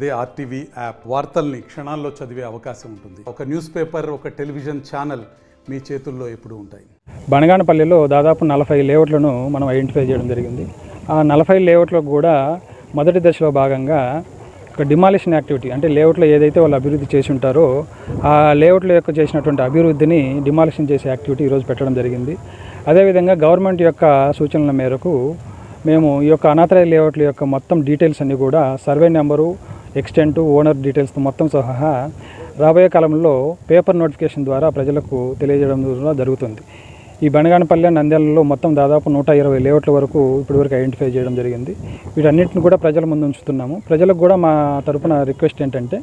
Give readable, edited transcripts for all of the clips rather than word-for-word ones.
అదే RTV app వార్తల్ని క్షణాల్లో చదివే అవకాశం ఉంటుంది. ఒక న్యూస్ పేపర్, ఒక టెలివిజన్ ఛానల్ మీ చేతుల్లో ఎప్పుడూ ఉంటాయి. బనగానపల్లిలో దాదాపు 40 లేఅవుట్లను మనం ఐడెంటిఫై చేయడం జరిగింది. ఆ 40 లేఅవుట్లకు కూడా మొదటి దశలో భాగంగా ఒక డిమాలిషన్ యాక్టివిటీ, అంటే లేఅవుట్లో ఏదైతే వాళ్ళు అభివృద్ధి చేసి ఉంటారో ఆ లేఅవుట్ల యొక్క చేసినటువంటి అభివృద్ధిని డిమాలిషన్ చేసే యాక్టివిటీ ఈరోజు పెట్టడం జరిగింది. అదేవిధంగా గవర్నమెంట్ యొక్క సూచనల మేరకు మేము ఈ యొక్క అనాథరైజ్ లేఅవుట్ల యొక్క మొత్తం డీటెయిల్స్ అన్నీ కూడా సర్వే నెంబరు, ఎక్స్టెంట్, ఓనర్ డీటెయిల్స్తో మొత్తం సహా రాబోయే కాలంలో పేపర్ నోటిఫికేషన్ ద్వారా ప్రజలకు తెలియజేయడం జరుగుతుంది. ఈ బనగానపల్లి, నంద్యాలలో మొత్తం దాదాపు 120 లేఅవుట్ల వరకు ఇప్పటివరకు ఐడెంటిఫై చేయడం జరిగింది. వీటన్నిటిని కూడా ప్రజల ముందు ఉంచుతున్నాము. ప్రజలకు కూడా మా తరపున రిక్వెస్ట్ ఏంటంటే,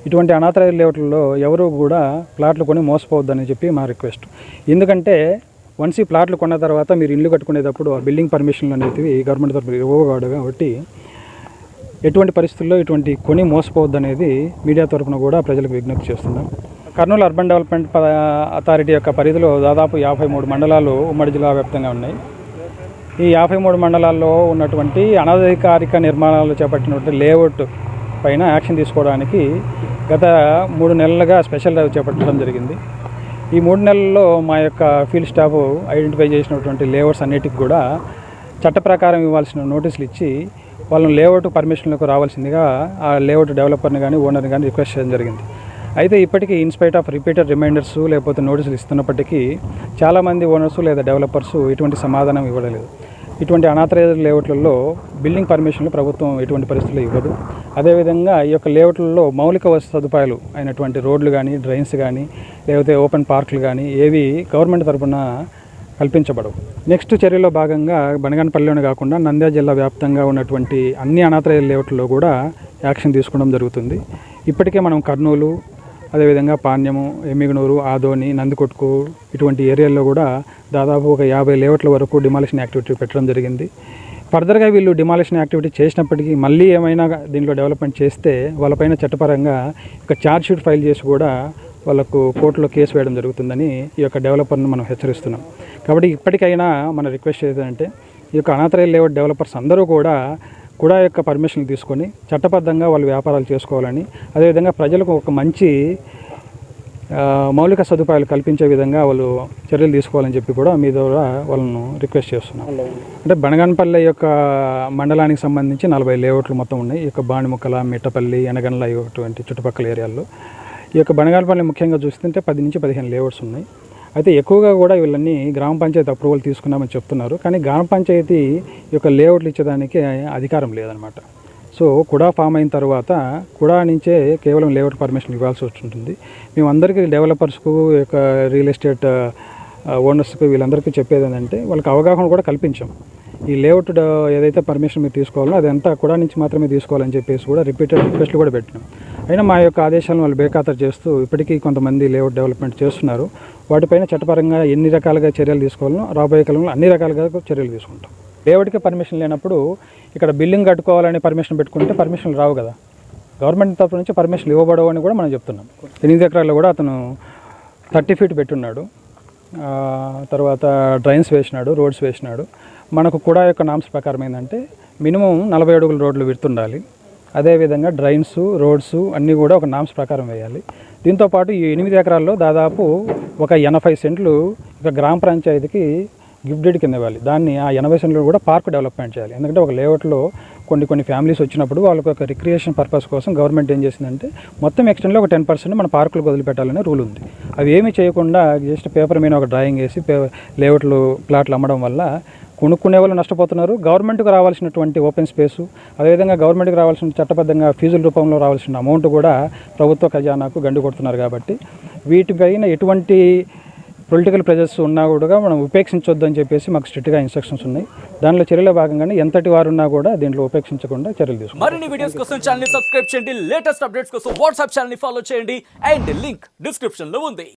ఇటువంటి అనాథరైజ్ లేఅవుట్లలో ఎవరు కూడా ప్లాట్లు కొని మోసపోవద్దని చెప్పి మా రిక్వెస్ట్. ఎందుకంటే వన్స్ ఈ ప్లాట్లు కొన్న తర్వాత మీరు ఇల్లు కట్టుకునేటప్పుడు ఆ బిల్డింగ్ పర్మిషన్లు అనేవి గవర్నమెంట్ తరపున ఇవ్వకూడదు. కాబట్టి ఎటువంటి పరిస్థితుల్లో ఇటువంటి కొని మోసపోవద్దు అనేది మీడియా తరపున కూడా ప్రజలకు విజ్ఞప్తి చేస్తున్నాం. కర్నూలు అర్బన్ డెవలప్మెంట్ అథారిటీ యొక్క పరిధిలో దాదాపు 53 మండలాలు ఉమ్మడి జిల్లా వ్యాప్తంగా ఉన్నాయి. ఈ 53 మండలాల్లో ఉన్నటువంటి అనధికారిక నిర్మాణాలు చేపట్టినటువంటి లేఅవుట్ పైన యాక్షన్ తీసుకోవడానికి గత 3 నెలలుగా స్పెషల్ డ్రైవ్ చేపట్టడం జరిగింది. ఈ 3 నెలల్లో మా యొక్క ఫీల్డ్ స్టాఫ్ ఐడెంటిఫై చేసినటువంటి లేఅవుట్స్ అన్నిటికి కూడా చట్ట ప్రకారం ఇవ్వాల్సిన నోటీసులు ఇచ్చి వాళ్ళని లేఅవుట్ పర్మిషన్లకు రావాల్సిందిగా ఆ లేఅవుట్ డెవలపర్ని కానీ ఓనర్ని కానీ రిక్వెస్ట్ చేయడం జరిగింది. అయితే ఇప్పటికీ ఇన్స్పైట్ ఆఫ్ రిపీటెడ్ రిమైండర్స్ లేకపోతే నోటీసులు ఇస్తున్నప్పటికీ చాలామంది ఓనర్స్ లేదా డెవలపర్స్ ఎటువంటి సమాధానం ఇవ్వలేదు. ఇటువంటి అనాథరైజ్డ్ లేఅవుట్లలో బిల్డింగ్ పర్మిషన్లు ప్రభుత్వం ఎటువంటి పరిస్థితుల్లో ఇవ్వదు. అదేవిధంగా ఈ యొక్క లేఅవుట్లలో మౌలిక వసతి సదుపాయాలు అయినటువంటి రోడ్లు కానీ, డ్రైన్స్ కానీ, లేకపోతే ఓపెన్ పార్కులు కానీ ఏవి గవర్నమెంట్ తరఫున కల్పించబడవు. నెక్స్ట్ చర్యలో భాగంగా బనగానపల్లిలోనే కాకుండా నంద్యాల జిల్లా వ్యాప్తంగా ఉన్నటువంటి అన్ని అనాథరైజ్డ్ లేఅవుట్లలో కూడా యాక్షన్ తీసుకోవడం జరుగుతుంది. ఇప్పటికే మనం కర్నూలు, అదేవిధంగా పాణ్యము, ఎమ్మిగనూరు, ఆదోని, నందికొట్కు ఇటువంటి ఏరియాల్లో కూడా దాదాపు ఒక 50 లేఅవుట్ల వరకు డిమాలిషన్ యాక్టివిటీ పెట్టడం జరిగింది. ఫర్దర్గా వీళ్ళు డిమాలిషన్ యాక్టివిటీ చేసినప్పటికీ మళ్ళీ ఏమైనా దీంట్లో డెవలప్మెంట్ చేస్తే వాళ్ళపైన చట్టపరంగా ఒక ఛార్జ్ షీట్ ఫైల్ చేసి కూడా వాళ్ళకు కోర్టులో కేసు వేయడం జరుగుతుందని ఈ యొక్క డెవలపర్ను మనం హెచ్చరిస్తున్నాం. కాబట్టి ఇప్పటికైనా మన రిక్వెస్ట్ ఏంటంటే, ఈ యొక్క అనాథరైజ్ లేఅవుట్ డెవలపర్స్ అందరూ కూడా యొక్క పర్మిషన్లు తీసుకొని చట్టబద్ధంగా వాళ్ళు వ్యాపారాలు చేసుకోవాలని, అదేవిధంగా ప్రజలకు ఒక మంచి మౌలిక సదుపాయాలు కల్పించే విధంగా వాళ్ళు చర్యలు తీసుకోవాలని చెప్పి కూడా మీ ద్వారా వాళ్ళను రిక్వెస్ట్ చేస్తున్నాం. అంటే బనగానపల్లి యొక్క మండలానికి సంబంధించి 40 లేఅవుట్లు మొత్తం ఉన్నాయి. ఈ యొక్క బాణిముక్కల, మిట్టపల్లి, ఎనగండ్ల ఇటువంటి చుట్టుపక్కల ఏరియాల్లో ఈ యొక్క బనగానపల్లి ముఖ్యంగా చూస్తుంటే 10 నుంచి 15 లేఅవుట్స్ ఉన్నాయి. అయితే ఎక్కువగా కూడా వీళ్ళని గ్రామ పంచాయతీ అప్రూవల్ తీసుకున్నామని చెప్తున్నారు. కానీ గ్రామ పంచాయతీ ఈ యొక్క లేఅవుట్లు ఇచ్చేదానికి అధికారం లేదనమాట. సో కుడా ఫామ్ అయిన తర్వాత కుడా నుంచే కేవలం లేఅవుట్ పర్మిషన్ ఇవ్వాల్సి ఉంటుంది. మేము అందరికీ డెవలపర్స్కు, యొక్క రియల్ ఎస్టేట్ ఓనర్స్కు వీళ్ళందరికీ చెప్పేది ఏంటంటే, వాళ్ళకి అవగాహన కూడా కల్పించాం. ఈ లేఅవుట్ ఏదైతే పర్మిషన్ మీరు తీసుకోవాలో అదంతా కుడా నుంచి మాత్రమే తీసుకోవాలని చెప్పేసి కూడా రిపీటెడ్ రిక్వెస్ట్లు కూడా పెట్టినాం. అయినా మా యొక్క ఆదేశాలను వాళ్ళు బేఖాతరు చేస్తూ ఇప్పటికీ కొంతమంది లేఅవుట్ డెవలప్మెంట్ చేస్తున్నారు. వాటిపైన చట్టపరంగా ఎన్ని రకాలుగా చర్యలు తీసుకోవాలో రాబోయే కాలంలో అన్ని రకాలుగా చర్యలు తీసుకుంటాం. లేఅవుట్కి పర్మిషన్ లేనప్పుడు ఇక్కడ బిల్డింగ్ కట్టుకోవాలని పర్మిషన్ పెట్టుకుంటే పర్మిషన్లు రావు కదా. గవర్నమెంట్ తరఫు నుంచి పర్మిషన్ ఇవ్వబడవు అని కూడా మనం చెప్తున్నాం. 8 ఎకరాల్లో కూడా అతను 30 ఫీట్ పెట్టున్నాడు. తర్వాత డ్రైన్స్ వేసినాడు, రోడ్స్ వేసినాడు. మనకు కూడా యొక్క నామ్స్ ప్రకారం ఏంటంటే మినిమం 40 అడుగుల రోడ్లు విడుతుండాలి. అదేవిధంగా డ్రైన్స్, రోడ్స్ అన్నీ కూడా ఒక నామ్స్ ప్రకారం వేయాలి. దీంతోపాటు ఈ 8 ఎకరాల్లో దాదాపు ఒక 80 సెంట్లు ఇక గ్రామ పంచాయతీకి గిఫ్ట్ డీడ్ కింద ఇవ్వాలి. దాన్ని ఆ 80 సెంట్లు కూడా పార్క్ డెవలప్మెంట్ చేయాలి. ఎందుకంటే ఒక లేఅవుట్లో కొన్ని ఫ్యామిలీస్ వచ్చినప్పుడు వాళ్ళకి ఒక రిక్రియేషన్ పర్పస్ కోసం గవర్నమెంట్ ఏం చేసిందంటే మొత్తం ఎక్స్టెంట్లో ఒక 10% మన పార్కులకు వదిలిపెట్టాలనే రూల్ ఉంది. అవి ఏమీ చేయకుండా జస్ట్ పేపర్ మీద ఒక డ్రాయింగ్ వేసి లేఅవుట్లు ప్లాట్లు అమ్మడం వల్ల కొనుక్కునే వాళ్ళు నష్టపోతున్నారు. గవర్నమెంట్కి రావాల్సినటువంటి ఓపెన్ స్పేసు, అదేవిధంగా గవర్నమెంట్కి రావాల్సిన చట్టబద్ధంగా ఫీజుల రూపంలో రావాల్సిన అమౌంట్ కూడా ప్రభుత్వ ఖజానాకు గండి కొడుతున్నారు. కాబట్టి వీటిపైన ఎటువంటి పొలిటికల్ ప్రెజర్స్ ఉన్నా కూడా మనం ఉపేక్షించొద్దు అని చెప్పేసి మాకు స్ట్రిక్ట్గా ఇన్స్ట్రక్షన్స్ ఉన్నాయి. దానిలో చర్యల భాగంగానే ఎంతటి వారు ఉన్నా కూడా దీంట్లో ఉపేక్షించకుండా చర్యలు తీసుకుంటాం. మరిన్ని వీడియోస్ కోసం ఛానల్ ని సబ్స్క్రైబ్ చేయండి. లేటెస్ట్ అప్డేట్స్ కోసం వాట్సాప్ ఛానల్ ని ఫాలో చేయండి. అండ్ లింక్ డిస్క్రిప్షన్ లో ఉంది.